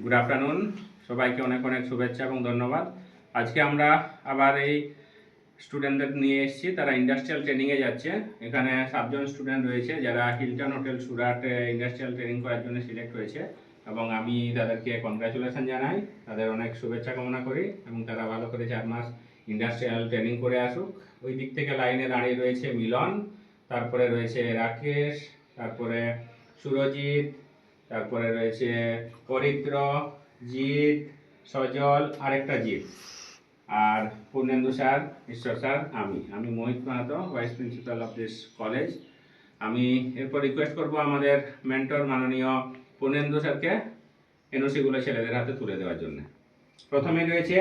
Good afternoon, সবাইকে অনেক অনেক শুভেচ্ছা এবং ধন্যবাদ। আজকে আমরা আবার এই স্টুডেন্টদের নিয়ে এসেছি, তারা ইন্ডাস্ট্রিয়াল ট্রেনিংয়ে যাচ্ছে। এখানে 7জন স্টুডেন্ট রয়েছে যারা হিলটন হোটেল সুরাটে ইন্ডাস্ট্রিয়াল ট্রেনিং করার জন্য সিলেক্ট হয়েছে, এবং আমি তাদেরকে কনগ্রাচুলেশন জানাই, তাদের অনেক শুভেচ্ছা কামনা করি এবং তারা ভালো করে 4 মাস ইন্ডাস্ট্রিয়াল ট্রেনিং করে আসুক। ওই দিক থেকে লাইনে দাঁড়িয়ে রয়েছে মিলন, তারপরে রয়েছে রাকেশ, তারপরে সুরজিৎ, তারপরে রয়েছে পরিত্র, জিৎ, সজল, আরেকটা জিৎ, আর পূর্ণেন্দু স্যার, ঈশ্বর স্যার, আমি Mohit Mahato, vice principal of this college. আমি এরপর রিকোয়েস্ট করব আমাদের মেন্টর মাননীয় পূর্ণেন্দু স্যারকে এনওসিগুলো ছেলেদের হাতে তুলে দেওয়ার জন্য। প্রথমে রয়েছে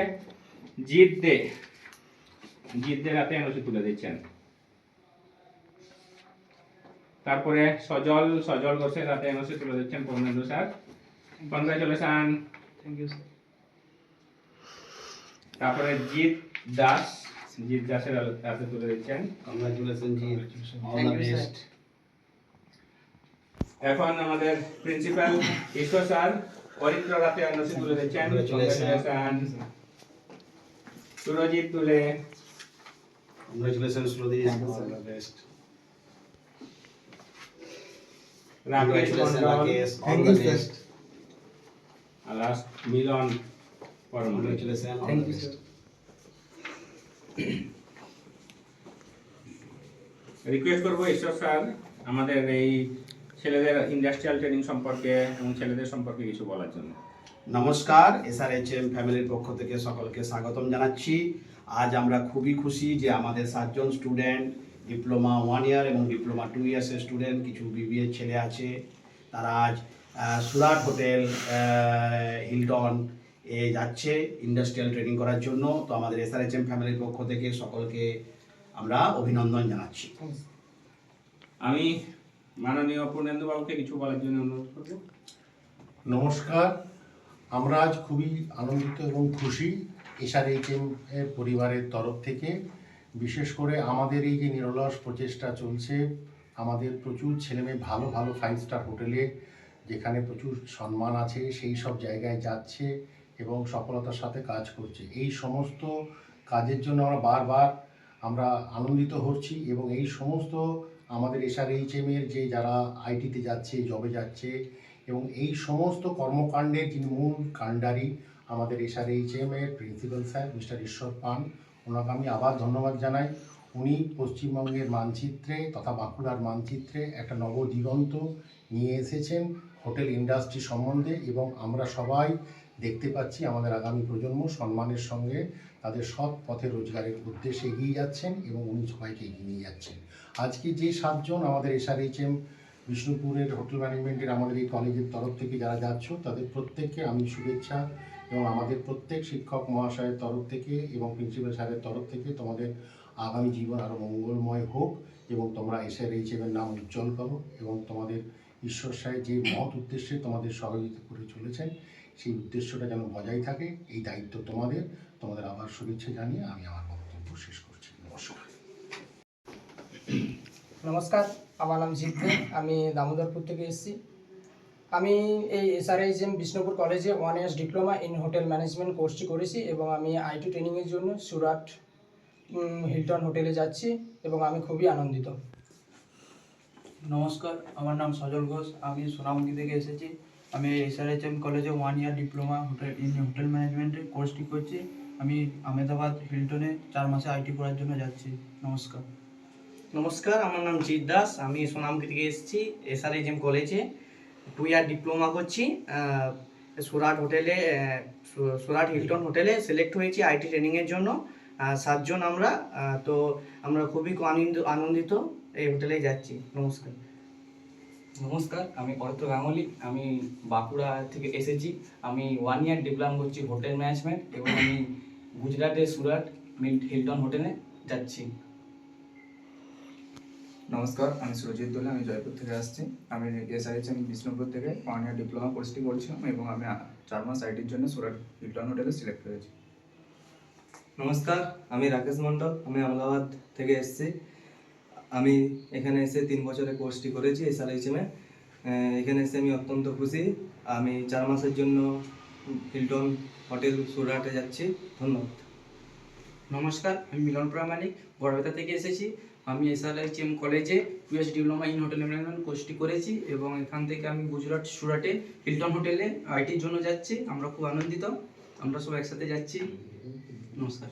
জিৎদের হাতে এনওসি তুলে দিচ্ছেন। তারপরে সজল ঘোষের হাতে এনওসি তুলে দিচ্ছেন Purnendu sir. Congratulation, thank you sir. তারপরে জিৎ দাসের হাতে তুলে দিচ্ছেন। Congratulation Jeet, all Thank the you, sir. Best. এখন আমাদের প্রিন্সিপাল ঈশ্বর স্যার পরিত্র হাতে এনওসি তুলে দিচ্ছেন। কনগ্রাচুলেশন। সুরজিৎ তুলে, congratulation Surajit, all the best. Rakesh congratulation Mondal, Rakesh, all the best. আর লাস্ট মিলন পরমাণু। Congratulation, all Thank the you, best. sir. Request করবো ঈশ্বর স্যার আমাদের এই ছেলেদের ইন্ডাস্ট্রিয়াল ট্রেনিং সম্পর্কে এবং ছেলেদের সম্পর্কে কিছু বলার জন্য। নমস্কার, এসআরএইচএম ফ্যামিলির পক্ষ থেকে সকলকে স্বাগতম জানাচ্ছি। আজ আমরা খুবই খুশি যে আমাদের 7জন স্টুডেন্ট, ডিপ্লোমা 1 ইয়ার এবং ডিপ্লোমা 2 ইয়ার্সের স্টুডেন্ট, কিছু বিবিএ ছেলে আছে, তারা আজ সুরাট হোটেল হিলটন এ যাচ্ছে ইন্ডাস্ট্রিয়াল ট্রেনিং করার জন্য। তো আমাদের এসআরএইচএম ফ্যামিলির পক্ষ থেকে সকলকে আমরা অভিনন্দন জানাচ্ছি। আমি মাননীয় পূর্ণেন্দু বাবুকে কিছু বলার জন্য অনুরোধ করবো। নমস্কার, আমরা আজ খুবই আনন্দিত এবং খুশি এসআরএইচএম এর পরিবারের তরফ থেকে। বিশেষ করে আমাদের এই যে নিরলস প্রচেষ্টা চলছে, আমাদের প্রচুর ছেলেমেয়ে ভালো ভালো 5 স্টার হোটেলে, যেখানে প্রচুর সম্মান আছে, সেই সব জায়গায় যাচ্ছে এবং সফলতার সাথে কাজ করছে। এই সমস্ত কাজের জন্য আমরা আনন্দিত হচ্ছি এবং এই সমস্ত আমাদের এসআরএইচএম এর যে যারা আইটিতে যাচ্ছে, জবে যাচ্ছে, এবং এই সমস্ত কর্মকাণ্ডের যিনি মূল কাণ্ডারি আমাদের এসআরএইচএম এর প্রিন্সিপাল স্যার মিস্টার ঈশ্বর পান, ওনাকে আমি আবার ধন্যবাদ জানাই। উনি পশ্চিমবঙ্গের মানচিত্রে তথা বাঁকুড়ার মানচিত্রে একটা নবদিগন্ত নিয়ে এসেছেন হোটেল ইন্ডাস্ট্রি সম্বন্ধে, এবং আমরা সবাই দেখতে পাচ্ছি আমাদের আগামী প্রজন্ম সম্মানের সঙ্গে তাদের সৎ পথে রোজগারের উদ্দেশ্যে এগিয়ে যাচ্ছেন এবং উনি সবাইকে এগিয়ে নিয়ে যাচ্ছেন। আজকে যে 7জন আমাদের এসআরএইচএম বিষ্ণুপুরের হোটেল ম্যানেজমেন্টের আমাদের এই কলেজের তরফ থেকে যারা যাচ্ছ, তাদের প্রত্যেককে আমি শুভেচ্ছা, এবং আমাদের প্রত্যেক শিক্ষক মহাশয়ের তরফ থেকে এবং প্রিন্সিপাল স্যারের তরফ থেকে তোমাদের আগামী জীবন আরও মঙ্গলময় হোক এবং তোমরা এসআরএইচএম এর নাম উজ্জ্বল করো, এবং তোমাদের ঈশ্বর সাহেব যে মহৎ উদ্দেশ্যে তোমাদের সহযোগিতা করে চলেছেন সেই উদ্দেশ্যটা যেন বজায় থাকে। এই দায়িত্ব তোমাদের আবার শুভেচ্ছা জানিয়ে আমি আমার বক্তব্য শেষ করছি। নমস্কার। নমস্কার, আমার নাম জিৎ দে, আমি দামোদরপুর থেকে এসেছি। আমি এই এসআরএইচএম বিষ্ণুপুর কলেজে 1 years diploma in hotel management কোর্সটি করেছি, এবং আমি আইটি ট্রেনিংয়ের জন্য সুরাট হিলটন হোটেলে যাচ্ছি এবং আমি খুবই আনন্দিত। নমস্কার, আমার নাম সজল ঘোষ, আমি সোনামুখী থেকে এসেছি। আমি এসআরএইচএম কলেজে 1 ইয়ার ডিপ্লোমা হোটেল ম্যানেজমেন্টের কোর্সটি করছি। আমি আহমেদাবাদ হিলটনে 4 মাসে আইটি করার জন্য যাচ্ছি। নমস্কার। নমস্কার, আমার নাম জিৎ দাস, আমি সোনামুখী থেকে এসেছি। এসআরএইচএম কলেজে 2 ইয়ার ডিপ্লোমা করছি। সুরাট হিলটন হোটেলে সিলেক্ট হয়েছি আইটি ট্রেনিংয়ের জন্য। 7জন আমরা, তো আমরা খুবই আনন্দিত এই হোটেলে যাচ্ছি। নমস্কার। নমস্কার, আমি পরিত্র গাঙ্গুলি, আমি বাঁকুড়া থেকে এসেছি। আমি 1 ইয়ার ডিপ্লোমা করছি হোটেল ম্যানেজমেন্ট, এবং আমি গুজরাটের সুরাট হিলটন হোটেলে যাচ্ছি। নমস্কার, আমি সুরজিৎ দোলে, আমি জয়পুর থেকে আসছি। আমি এসআরএইচএম বিষ্ণুপুর থেকে 1 ইয়ার ডিপ্লোমা কোর্সটি করছিলাম এবং আমি 4 মাস আইটির জন্য সুরাট হিলটন হোটেলে সিলেক্ট হয়েছি। নমস্কার, আমি রাকেশ মন্ডল, আমি আহমেদাবাদ থেকে এসেছি। আমি এখানে এসে 3 বছরের কোর্সটি করেছি এসআরএইচএম এ। এখানে এসে আমি অত্যন্ত খুশি। আমি 4 মাসের জন্য হিলটন হোটেল সুরাটে যাচ্ছি। ধন্যবাদ। নমস্কার, আমি মিলন প্রামাণিক গড়বেতা থেকে এসেছি। আমি এসআরএইচএম কলেজে twice diploma in hotel management কোর্সটি করেছি এবং এখান থেকে আমি গুজরাট সুরাটে হিলটন হোটেলে আইটির জন্য যাচ্ছি। আমরা খুব আনন্দিত, আমরা সব একসাথে যাচ্ছি। নমস্কার।